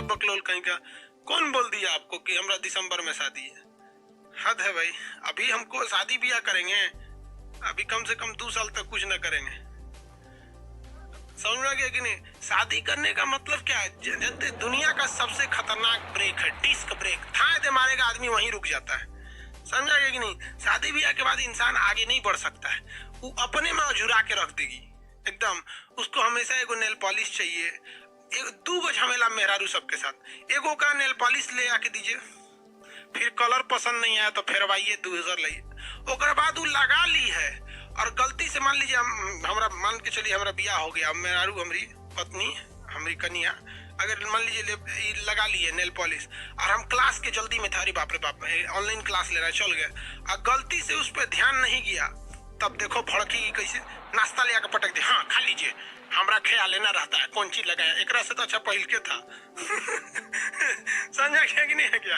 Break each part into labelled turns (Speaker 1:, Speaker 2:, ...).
Speaker 1: बकलोल कहीं का। कौन बोल दिया आपको कि हमरा दिसंबर में शादी है? हद है भाई। अभी हमको शादी ब्याह करेंगे, अभी कम से कम 2 साल तक कुछ न करेंगे। समझ में आ गया कि नहीं? शादी करने का मतलब क्या है? जनते दुनिया का सबसे खतरनाक ब्रेक है डिस्क ब्रेक। थाए दे मारेगा आदमी वहीं रुक जाता है। समझा गया कि नहीं? शादी ब्याह के बाद इंसान आगे नहीं बढ़ सकता है, वो अपने में अझुरा के रख देगी एकदम। उसको हमेशा एगो नेल पॉलिश चाहिए, एक 2 गो झमेला मेहरारू सबके साथ। एगो का नेल पॉलिश ले आके दीजिए, फिर कलर पसंद नहीं आया तो फेरवाइए 2000 लाइए। ओकर बाद वो लगा ली है और गलती से मान लीजिए हमरा मान के चलिए हमरा बियाह हो गया, मेहरारू हमारी पत्नी हमारी कन्या अगर मान लीजिए लगा लिए नेल पॉलिश और हम क्लास के जल्दी में था, अरे बाप रे बाप ऑनलाइन क्लास लेना चल गए और गलती से उस पर ध्यान नहीं गया, तब देखो भड़की कैसे। नाश्ता ले आकर पटक दे, हाँ खा लीजिए, हमरा ख्याल लेना रहता है कौन चीज लगाया, एकरा से तो अच्छा पहल के था। समझा क्या कि नहीं है क्या?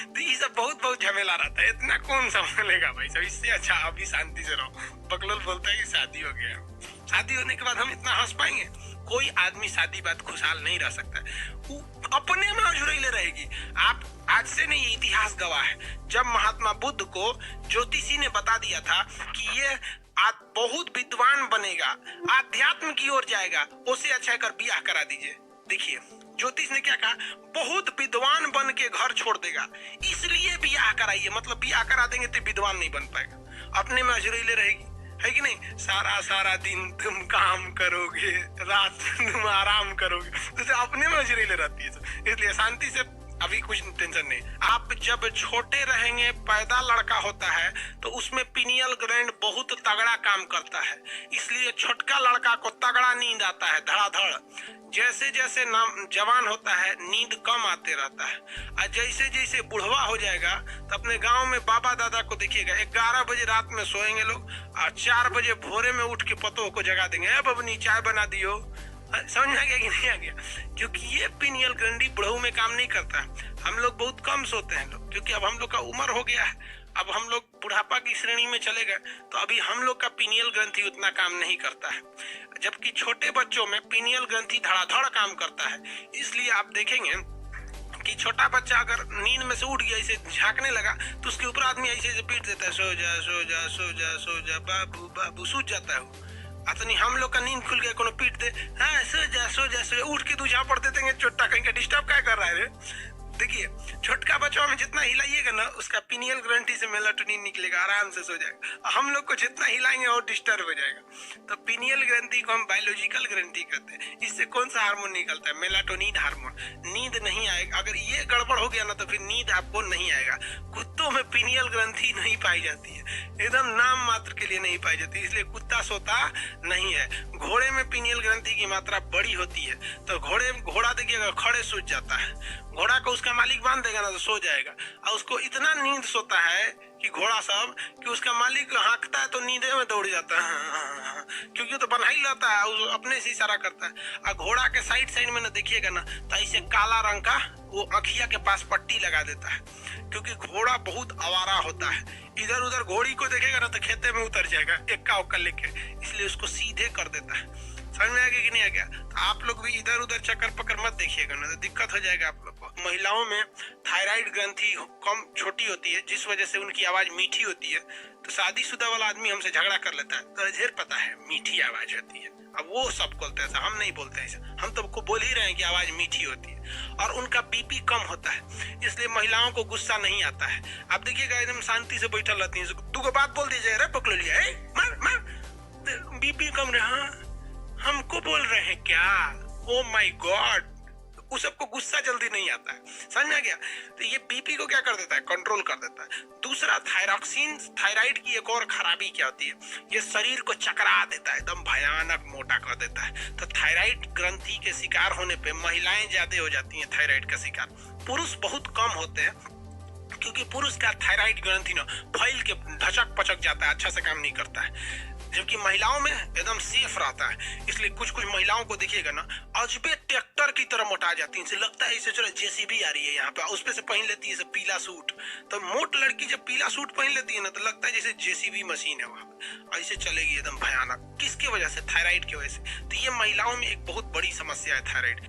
Speaker 1: तो ये सब बहुत झमेला रहता है, इतना कौन संभालेगा भाई सब। इससे अच्छा अभी शांति से रहो। बकलोल बोलता है कि शादी हो गया, शादी होने के बाद हम इतना हंस पाएंगे? कोई आदमी शादी बाद खुशहाल नहीं रह सकता, वो अपने में अझुरैले रहेगी। आप आज से नहीं, इतिहास गवाह है। जब महात्मा बुद्ध को ज्योतिषी ने बता दिया था कि ये आज बहुत विद्वान बनेगा, आध्यात्म की ओर जाएगा, उसे अच्छा कर बियाह करा दीजिए। देखिए ज्योतिष ने क्या कहा, बहुत विद्वान बन के घर छोड़ देगा, इसलिए बियाह कराइए। मतलब बियाह करा देंगे तो विद्वान नहीं बन पाएगा, अपने में अझुरैले रहेगी, है कि नहीं? सारा दिन तुम काम करोगे, रात तुम आराम करोगे, तो अपने में अझुरैले रहती है। इसलिए शांति से अभी कुछ टेंशन नहीं। आप जब छोटे रहेंगे, पैदा लड़का होता है तो उसमें पिनियल ग्लैंड बहुत तगड़ा काम करता है, इसलिए छोटका लड़का को तगड़ा नींद आता है धड़ाधड़। जैसे जैसे जवान होता है नींद कम आते रहता है, और जैसे जैसे बुढ़वा हो जाएगा तो अपने गांव में बाबा दादा को देखिएगा, 11 बजे रात में सोएंगे लोग और 4 बजे भोरे में उठ के पतों को जगा देंगे, ए बबनी चाय बना दियो। समझ आ गया कि नहीं आ गया? क्योंकि ये पिनियल ग्रंथि बुढ़ऊ में काम नहीं करता। हम लोग बहुत कम सोते हैं लोग, क्योंकि अब हम लोग का उम्र हो गया है, अब हम लोग बुढ़ापा की श्रेणी में चले गए, तो अभी हम लोग का पिनियल ग्रंथि उतना काम नहीं करता है, जबकि छोटे बच्चों में पिनियल ग्रंथि धड़ाधड़ काम करता है। इसलिए आप देखेंगे कि छोटा बच्चा अगर नींद में से उठ गया, ऐसे झांकने लगा, तो उसके ऊपर आदमी ऐसे पीट देता है, सो जा सो जा सो जा सो जा बाबू बाबू, सूझ जाता है वो। नहीं हम लोग का नींद खुल गया, कोनो पीट दे, हाँ सो जा सो जा सो जा, उठ के दूजा पड़ देते हैं, छोटा कहीं का डिस्टर्ब क्या कर रहा है रे? देखिए छोटका बच्चों में जितना हिलाइएगा ना, उसका पिनियल ग्रंथि से मेलाटोनिन निकलेगा, आराम से सो जाएगा। हम लोग को जितना हिलाएंगे और डिस्टर्ब हो जाएगा। तो पिनियल ग्रंथि को हम बायोलॉजिकल ग्रंथि कहते हैं। इससे कौन सा हार्मोन निकलता है? Melatonin hormone. नींद नहीं आएगा, अगर ये गड़बड़ हो गया ना तो फिर नींद आपको नहीं आएगा। कुत्तों में पिनियल ग्रंथि नहीं पाई जाती है, एकदम नाम मात्र के लिए नहीं पाई जाती, इसलिए कुत्ता सोता नहीं है। घोड़े में पिनियल ग्रंथि की मात्रा बड़ी होती है, तो घोड़ा देखिएगा खड़े सूझ जाता है, घोड़ा को उसका मालिक बांध देगा ना तो सो जाएगा, और उसको इतना नींद सोता है कि घोड़ा सब कि उसका मालिक हाँकता है तो नींदे में दौड़ जाता है, क्योंकि तो बना ही रहता है, वो अपने से इशारा करता है। और घोड़ा के साइड में ना देखिएगा ना तो ऐसे काला रंग का वो अखिया के पास पट्टी लगा देता है, क्योंकि घोड़ा बहुत आवारा होता है। इधर उधर घोड़ी को देखेगा ना तो खेते में उतर जाएगा एक्का उक्का लेके, इसलिए उसको सीधे कर देता है। समझ में आ गया कि नहीं आ गया? तो आप लोग भी इधर उधर चक्कर पकड़ मत देखिएगा ना, तो दिक्कत हो जाएगा आप लोग को। महिलाओं में थायराइड ग्रंथि कम छोटी होती है, जिस वजह से उनकी आवाज मीठी होती है। तो शादीशुदा वाला आदमी हमसे झगड़ा कर लेता है तो ढेर पता है मीठी आवाज होती है। अब वो सब बोलते हैं, हम नहीं बोलते हैं, हम तो बोल ही रहे हैं कि आवाज मीठी होती है। और उनका बीपी कम होता है, इसलिए महिलाओं को गुस्सा नहीं आता है। आप देखिएगा एकदम शांति से बैठल रहती है, 2 बात बोल दीजिए, रे पकड़ लिया बीपी कम रहा, हमको बोल रहे हैं क्या? ओ माय गॉड, उस सबको गुस्सा जल्दी नहीं आता है। समझ में आ गया? तो ये बीपी को क्या कर देता है? कंट्रोल कर देता है। दूसरा थायरॉक्सिन, थायराइड की एक और खराबी क्या होती है? ये शरीर को चकरा देता है, एकदम भयानक मोटा कर देता है। तो थायराइड ग्रंथि के शिकार होने पे महिलाएं ज्यादा हो जाती हैं थायराइड का शिकार, पुरुष बहुत कम होते हैं, क्योंकि पुरुष का थायराइड ग्रंथि ना फैल के ढचक पचक जाता है, अच्छा से काम नहीं करता है, जबकि महिलाओं में एकदम सेफ रहता है। इसलिए कुछ महिलाओं को देखिएगा ना अजबे ट्रैक्टर की तरह मोटा जाती है, इनसे लगता है इसे चलो जेसीबी आ रही है यहाँ पे, उस पे से पहन लेती है पीला सूट। तो मोट लड़की जब पीला सूट पहन लेती है ना तो लगता है जैसे जेसीबी मशीन है वहां पे, ऐसे चलेगी एकदम भयानक। किसकी वजह से? थायराइड की वजह से। तो ये महिलाओं में एक बहुत बड़ी समस्या है थायराइड।